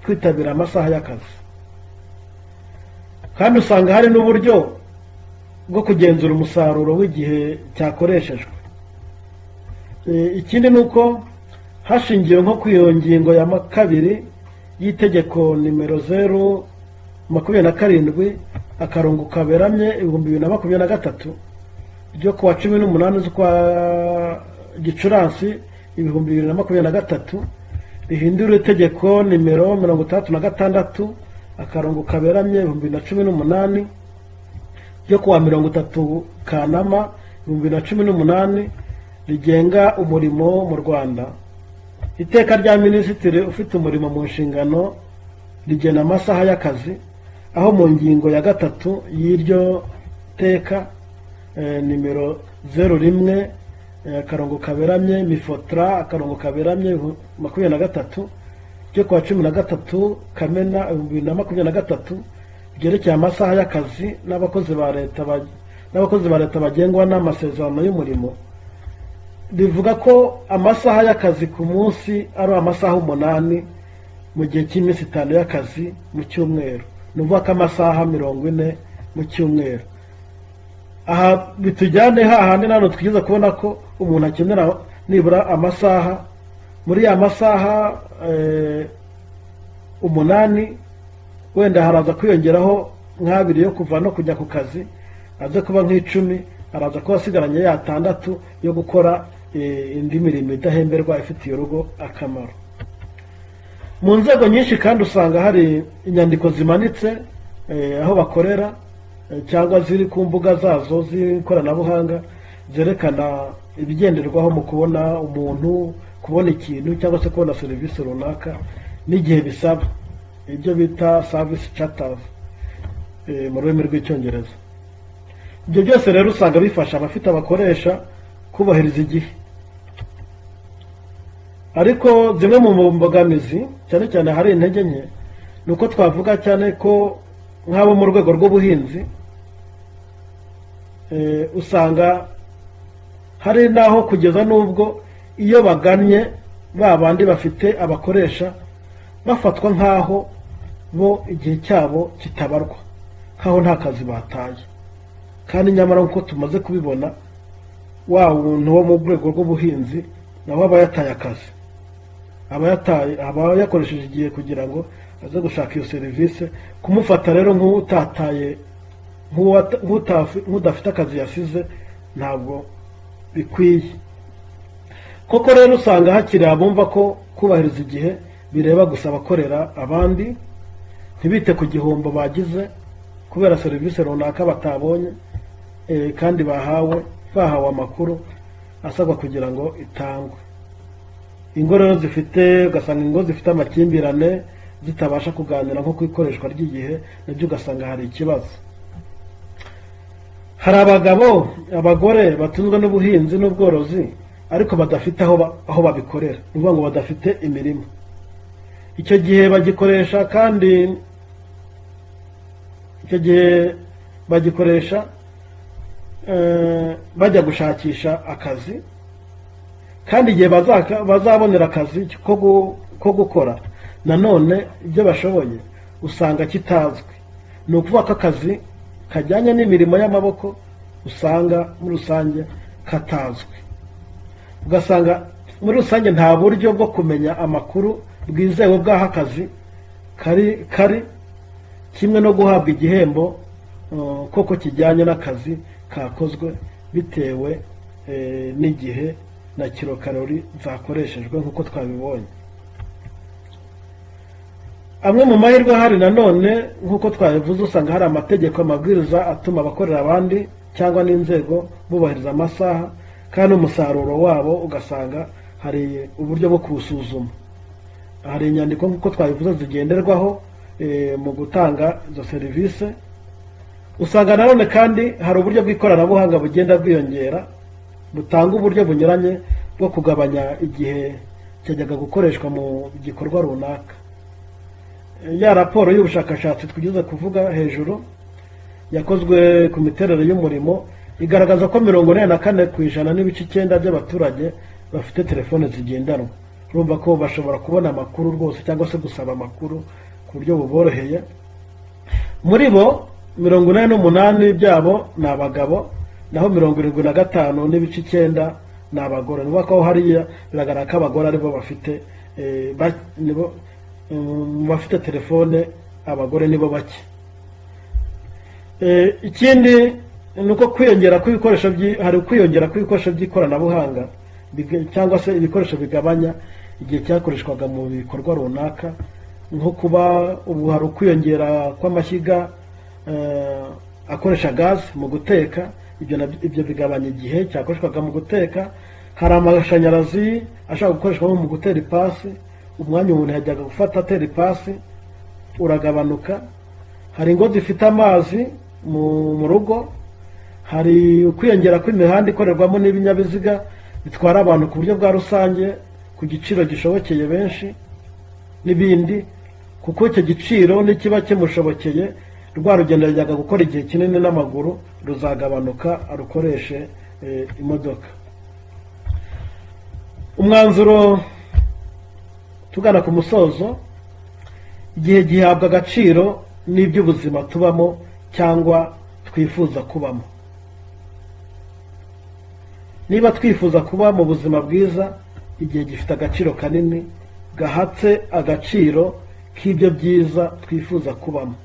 kwitabira amasaha y'akazi. Kandi usanga hari n'uburyo bwo kugenzura umusaruro w'igihe cyakoreshejwe. Ikindi ni uko hashingiwe nko ku iyo ngingo ya 2 y'itegeko nimero 027 akarongo kaberamye 2023 ryo kuwa 18 z'ukwa Gicurasi 2023 rihindura itegeko nimero 36 akarongo kaberamye 2018 ryo kuwa 30 Kanama 2018 rigenga umurimo mu Rwanda. Iteka rya Minisitiri ufite umurimo mu nshingano rigena amasaha y'akazi, aho mu ngingo ya 3 y'iryo teka nimero 01 akarongo kaberamye mifotra akarongo kaberamye 23 ryo kuwa 13 Kamena 2023 ryerekeye amasaha y'akazi n'abakozi ba leta bagengwa n'amasezerano y'umurimo, rivuga ko amasaha y'akazi ku munsi ari amasaha 8 mu gihe cy'iminsi 5 y'akazi mu cyumweru, nuvuga ko amasaha 40 mu cyumweru. Aha bitujyane hahandi nano twigize kubona ko umuntu akenera nibura amasaha, muri ya masaha 8 wenda haraza kwiyongeraho nk'abiri yo kuva no kujya ku kazi, aze kuba nk'icumi, araza kuba asigaranye ya 6 yo gukora indi mirimo idahemberwa ifitiye urugo akamaro. Mu nzego nyinshi kandi usanga hari inyandiko zimanitse aho bakorera cyangwa ziri ku mbuga zazo z'ikoranabuhanga zerekana ibigenderwaho mu kubona umuntu, kubona ikintu cyangwa se kubona serivisi runaka n'igihe bisaba, ibyo bita service charters mu rurimi rw'icyongereza. Ibyo byose rero usanga bifasha abafite abakoresha kubahiriza igihe. Ariko zimwe mu mbogamizi cyane cyane hari intege nke, nuko twavuga cyane ko nk'abo mu rwego rw'ubuhinzi usanga hari naho kugeza n'ubwo iyo bagannye babandi bafite abakoresha bafatwa nk'aho bo igihe cyabo kitabarwa, nk'aho nta kazi bataye. Kandi nyamara nk'uko tumaze kubibona, wa muntu wo mu rwego rw'ubuhinzi nawe aba yataye akazi, aba yakoresheje igihe kugira ngo aze gushaka iyo serivisi. Kumufata rero nk'utataye, nk'udafite akazi yasize, ntabwo bikwiye. Koko rero usanga hakiri abumva ko kubahiriza igihe bireba gusa abakorera abandi, ntibite ku gihombo bagize kubera serivisi runaka batabonye kandi bahawe amakuru asabwa kugira ngo itangwe. Ingo rero ugasanga ingo zifite amakimbirane zitabasha kuganira nko kwikoreshwa ry'igihe, nabyo ugasanga hari ikibazo. Hari abagabo, abagore batunzwe n'ubuhinzi n'ubworozi ariko badafite aho babikorera, nivuga ngo badafite imirimo. Icyo gihe bagikoresha bajya gushakisha akazi, kandi igihe bazabonera akazi ko gukora nanone ibyo bashoboye usanga kitazwi. Ni ukuvuga ko akazi kajyanye n'imirimo y'amaboko usanga muri rusange katazwi. Ugasanga muri rusange nta buryo bwo kumenya amakuru bwizewe bw'aho akazi kari kimwe no guhabwa igihembo koko kijyanye n'akazi kakozwe bitewe n'igihe na kilokalori zakoreshejwe nk'uko twabibonye. Amwe mu mahirwe hari nanone nk'uko twabivuze, usanga hari amategeko, amabwiriza atuma abakorera abandi cyangwa n'inzego bubahiriza amasaha, kandi umusaruro wabo ugasanga hari uburyo bwo kuwusuzuma. Hari inyandiko nk'uko twabivuze zigenderwaho mu gutanga izo serivisi. Usanga nanone kandi hari uburyo bw'ikoranabuhanga bugenda bwiyongera butanga uburyo bunyuranye bwo kugabanya igihe cyajyaga gukoreshwa mu gikorwa runaka. Ya raporo y'ubushakashatsi twigeze kuvuga hejuru yakozwe ku miterere y'umurimo igaragaza ko 44% n'ibice 9 by'abaturage bafite telefone zigendanwa. urumva ko bashobora kubona amakuru rwose cyangwa se gusaba amakuru ku buryo buboroheye. Muri bo 88 byabo ni abagabo, naho 75 n'ibice 9 ni abagore. Nuvuga ko hariya biragaragara ko abagore aribo bafite bafite telefone, abagore nibo bake. Ikindi nuko kwiyongera kw'ibikoresho hari kwiyongera kw'ibikoresho by'ikoranabuhanga cyangwa se ibikoresho bigabanya igihe cyakoreshwaga mu bikorwa runaka, nko kuba ubu hari ukwiyongera kw'amashyiga akoresha gaz mu guteka, ibyo bigabanya igihe cyakoreshwaga mu guteka. Hari amashanyarazi ashaka gukoreshwa mu gutera ipasi, umwanya umuntu yajyaga gufata atera ipasi uragabanuka. Hari ingo zifite amazi mu rugo. Hari ukwiyongera kw'imihanda ikorerwamo n'ibinyabiziga bitwara abantu ku buryo bwa rusange ku giciro gishobokeye benshi n'ibindi, kuko icyo giciro nikiba kimushobokeye rwa rugendo yajyaga gukora igihe kinini n'amaguru ruzagabanuka arukoreshe imodoka. Umwanzuro tugana ku musozo: igihe gihabwa agaciro n'iby'ubuzima tubamo cyangwa twifuza kubamo. Niba twifuza kuba mu buzima bwiza, igihe gifite agaciro kanini gahatse agaciro k'ibyo byiza twifuza kubamo.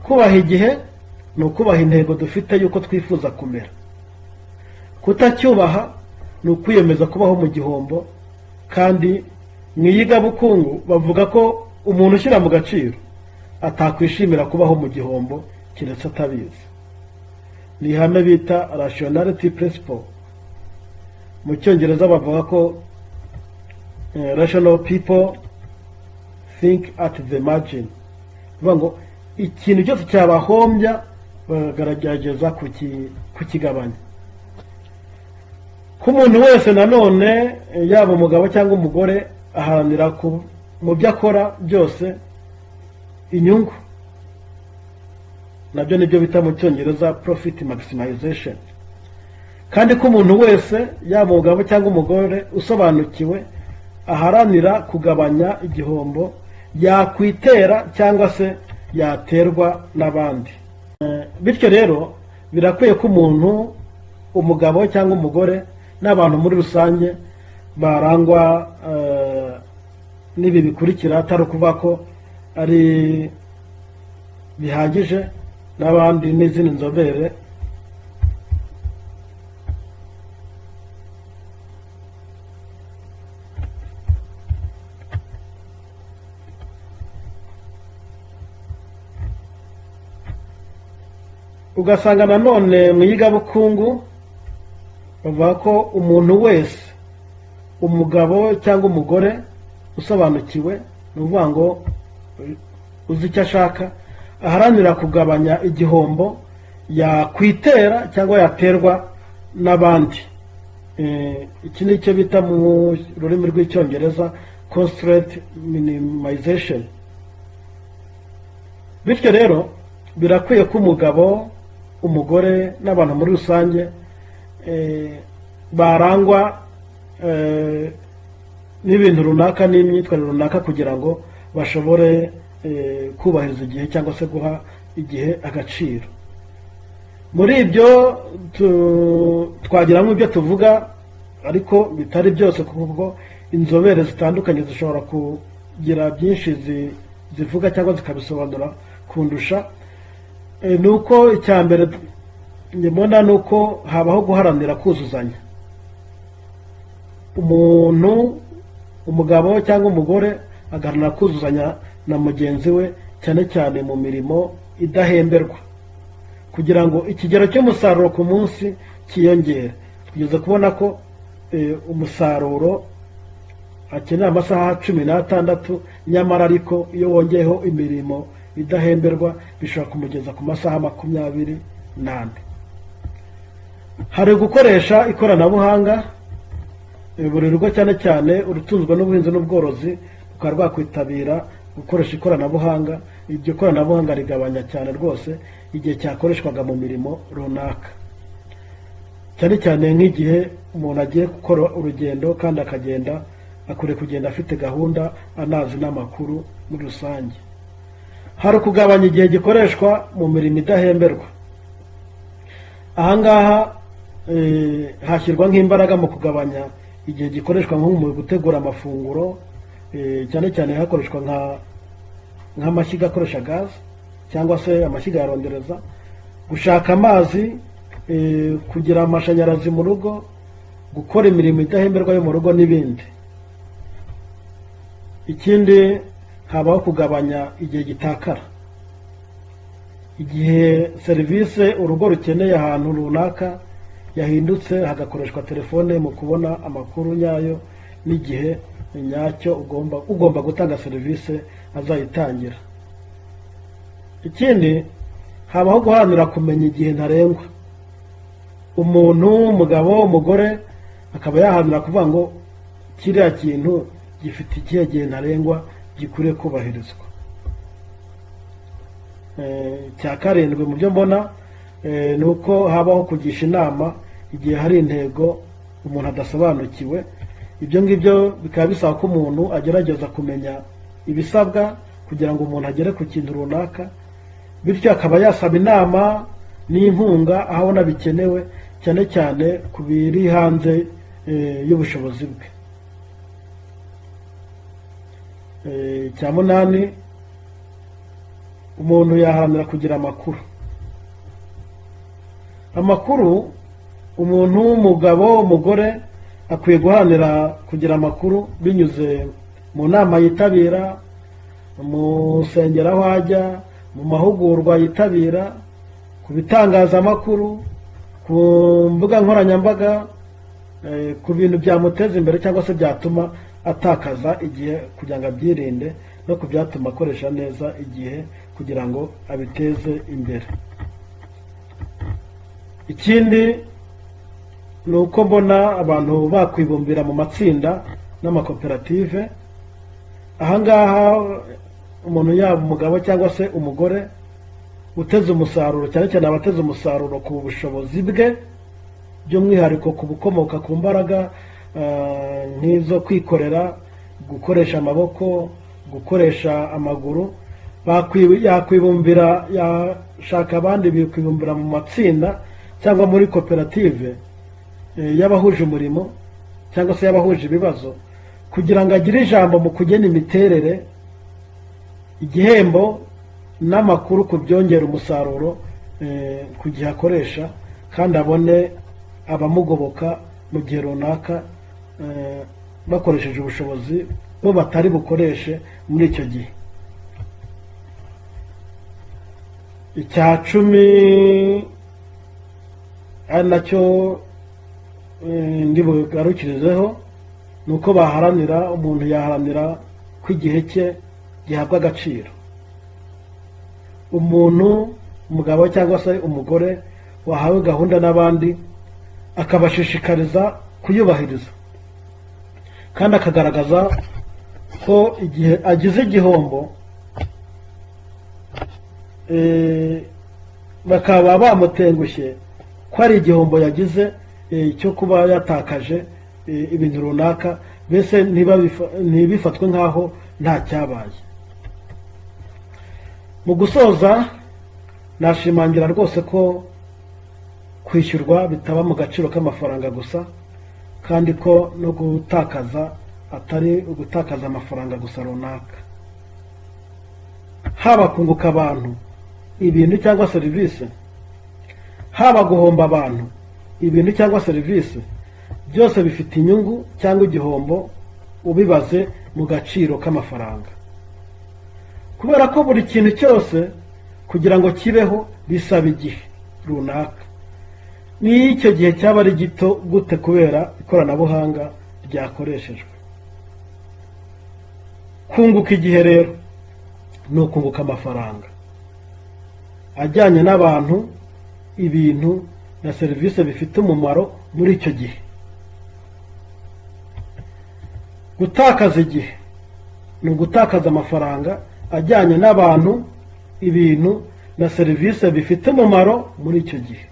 Kubaha igihe ni ukubaha intego dufite y'uko twifuza kumera. Kutacyubaha ni ukwiyemeza kubaho mu gihombo, kandi mu iyigabukungu bavuga ko umuntu ushyira mu gaciro atakwishimira kubaho mu gihombo keretse atabizi. Ni ihame bita rationality principle. Mu cyongereza bavuga ko rational people think at the margin. Bavuga ngo ikintu cyose cyabahombya baragerageza kukigabanya. Ku muntu wese nanone, yaba umugabo cyangwa umugore, aharanira mu byo akora byose inyungu. Nabyo nibyo bita mu cyongereza profit maximization. Kandi ko umuntu wese, yaba umugabo cyangwa umugore usobanukiwe, aharanira kugabanya igihombo yakwitera cyangwa se yaterwa n'abandi. Bityo rero birakwiye ko umuntu, umugabo cyangwa umugore n'abantu muri rusange barangwa n'ibi bikurikira, atari ukuvuga ko ari bihagije. N'abandi n'izindi nzobere ugasanga nanone mu iyigabukungu bavuga ko umuntu wese, umugabo cyangwa umugore usobanukiwe, ni ukuvuga ngo uzi icyo ashaka, aharanira kugabanya igihombo yakwitera cyangwa yaterwa n'abandi. Iki ni cyo bita mu rurimi rw'icyongereza constraint minimization. Bityo rero birakwiye ko umugabo, umugore n'abantu muri rusange barangwa n'ibintu runaka n'imyitwarire runaka kugira ngo bashobore kubahiriza igihe cyangwa se guha igihe agaciro. Muri ibyo twagiramo ibyo tuvuga, ariko bitari byose, kuko inzobere zitandukanye zishobora kugira byinshi zivuga cyangwa zikabisobanura kundusha. Ni uko icya mbere mbona ni uko habaho guharanira kuzuzanya. Umuntu, umugabo cyangwa umugore agaharanira kuzuzanya na mugenzi we, cyane cyane mu mirimo idahemberwa, kugira ngo ikigero cy'umusaruro ku munsi cyiyongere. Tugeze kubona ko umusaruro akenera amasaha 16, nyamara ariko iyo wongeyeho imirimo idahemberwa bishobora kumugeza ku masaha 24. Hari gukoresha ikoranabuhanga. Buri rugo cyane cyane urutunzwe n'ubuhinzi n'ubworozi rukaba rwakwitabira gukoresha ikoranabuhanga. Iryo koranabuhanga rigabanya cyane rwose igihe cyakoreshwaga mu mirimo runaka. cyane cyane nk'igihe umuntu agiye gukora urugendo kandi akagenda akwiriye kugenda afite gahunda anazi n'amakuru muri rusange. Hari ukugabanya igihe gikoreshwa mu mirimo idahemberwa. Ahangaha hashyirwa nk'imbaraga mu kugabanya igihe gikoreshwa nko mu gutegura amafunguro, cyane cyane hakoreshwa nk'amashyiga akoresha gaz cyangwa se amashyiga ya rondereza, gushaka amazi, kugira amashanyarazi mu rugo, gukora imirimo idahemberwa yo mu rugo n'ibindi. Ikindi habaho kugabanya igihe gitakara. Igihe serivisi urugo rukeneye ahantu runaka yahindutse, hagakoreshwa telefone mu kubona amakuru nyayo n'igihe nyacyo ugomba gutanga serivisi azayitangira. Ikindi habaho guharanira kumenya igihe ntarengwa. Umuntu, umugabo, umugore akaba yaharanira kuvuga ngo kiriya kintu gifite ikihe gihe ntarengwa gikwiriye kubahirizwa. Cya karindwi mu byo mbona ni uko habaho kugisha inama igihe hari intego umuntu adasobanukiwe. Ibyo ngibyo bikaba bisaba ko umuntu agerageza kumenya ibisabwa kugira ngo umuntu agere ku kintu runaka, bityo akaba yasaba inama n'inkunga aho abona bikenewe, cyane cyane ku biri hanze y'ubushobozi bwe. Cya munani, umuntu yaharanira kugira amakuru. Amakuru, umuntu w'umugabo, umugore akwiye guharanira kugira amakuru binyuze mu nama yitabira, mu nsengero aho ajya, mu mahugurwa yitabira, ku bitangazamakuru, ku mbuga nkoranyambaga, ku bintu byamuteza imbere cyangwa se byatuma atakaza igihe kugira ngo abyirinde, no ku byatuma akoresha neza igihe kugira ngo abiteze imbere. Ikindi ni uko mbona abantu bakwibumbira mu matsinda n'amakoperative. Ahangaha umuntu yaba umugabo cyangwa se umugore uteze umusaruro, cyane cyane abateze umusaruro ku bushobozi bwe, by'umwihariko ku bukomoka ku mbaraga nk'izo kwikorera, gukoresha amaboko, gukoresha amaguru, yakwibumbira, yashaka abandi bikwibumbira mu matsinda cyangwa muri koperative y'abahuje umurimo cyangwa se y'abahuje ibibazo, kugira ngo agire ijambo mu kugena imiterere, igihembo n'amakuru ku byongera umusaruro ku gihe akoresha, kandi abone abamugoboka mu gihe runaka bakoresheje ubushobozi bo batari bukoreshe muri icyo gihe. Icya cumi ari nacyo ndi bugarukirizeho, ni uko umuntu yaharanira ko igihe cye gihabwa agaciro. Umuntu, umugabo cyangwa se umugore wahawe gahunda n'abandi, akabashishikariza kuyubahiriza, kandi akagaragaza ko igihe agize igihombo bakaba bamutengushye ko ari igihombo yagize cyo kuba yatakaje ibintu runaka, mbese ntibifatwe nk'aho nta cyabaye. Mu gusoza, nashimangira rwose ko kwishyurwa bitaba mu gaciro k'amafaranga gusa, kandi ko no gutakaza atari ugutakaza amafaranga gusa runaka. Haba kunguka abantu, ibintu cyangwa serivisi, haba guhomba abantu, ibintu cyangwa serivisi, byose bifite inyungu cyangwa igihombo ubibaze mu gaciro k'amafaranga. Kubera ko buri kintu cyose kugira ngo kibeho bisaba igihe runaka, n'icyo gihe cyaba ari gito gute kubera ikoranabuhanga ryakoreshejwe. Kunguka igihe rero ni ukunguka amafaranga ajyanye n'abantu, ibintu na serivisi bifite umumaro muri icyo gihe. Gutakaza igihe ni ugutakaza amafaranga ajyanye n'abantu, ibintu, na serivisi bifite umumaro muri icyo gihe.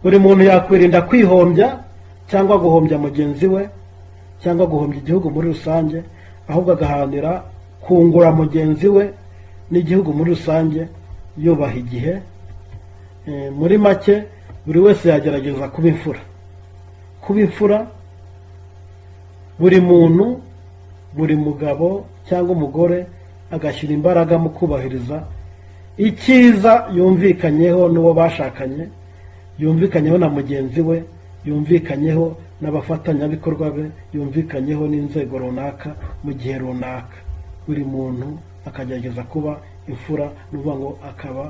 buri muntu yakwirinda kwihombya cyangwa guhombya mugenzi we cyangwa guhombya igihugu muri rusange, ahubwo agaharanira kungura mugenzi we n'igihugu muri rusange yubaha igihe. Muri make buri wese yagerageza kuba imfura. Kuba imfura, buri muntu, buri mugabo cyangwa umugore agashyira imbaraga mu kubahiriza icyiza yumvikanyeho n'uwo bashakanye, yumvikanyeho na mugenzi we, yumvikanyeho n'abafatanyabikorwa be, yumvikanyeho n'inzego runaka mu gihe runaka. Buri muntu akagerageza kuba imfura, n'uvuga ngo akaba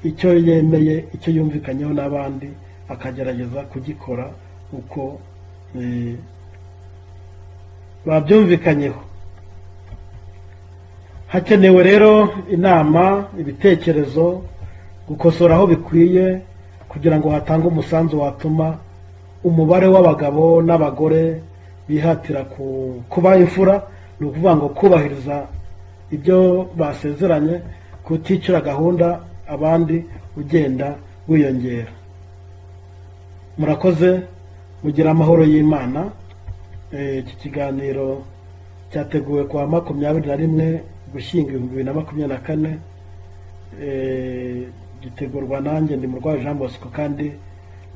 icyo yemeye, icyo yumvikanyeho n'abandi akagerageza kugikora uko babyumvikanyeho. Hakenewe rero inama, ibitekerezo, gukosora aho bikwiye kugira ngo hatange umusanzu watuma umubare w'abagabo n'abagore bihatira kuba imfura, ni ukuvuga ngo kubahiriza ibyo basezeranye, kuticira gahunda abandi ugenda wiyongera. Murakoze, mugira amahoro y'Imana. Iki kiganiro cyateguwe kwa 21 Ugushyingo 2024, gitegurwa nanjye ndi Murwayi Jean Bosco, kandi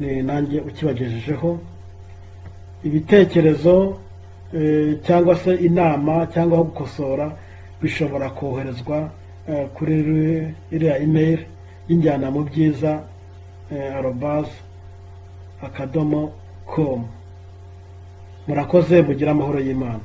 ni nanjye ukibagejejeho. Ibitekerezo cyangwa se inama cyangwa gukosora bishobora koherezwa kuri iriya email y'injyana mu byiza @akadomo.com. Murakoze, mugira amahoro y'Imana.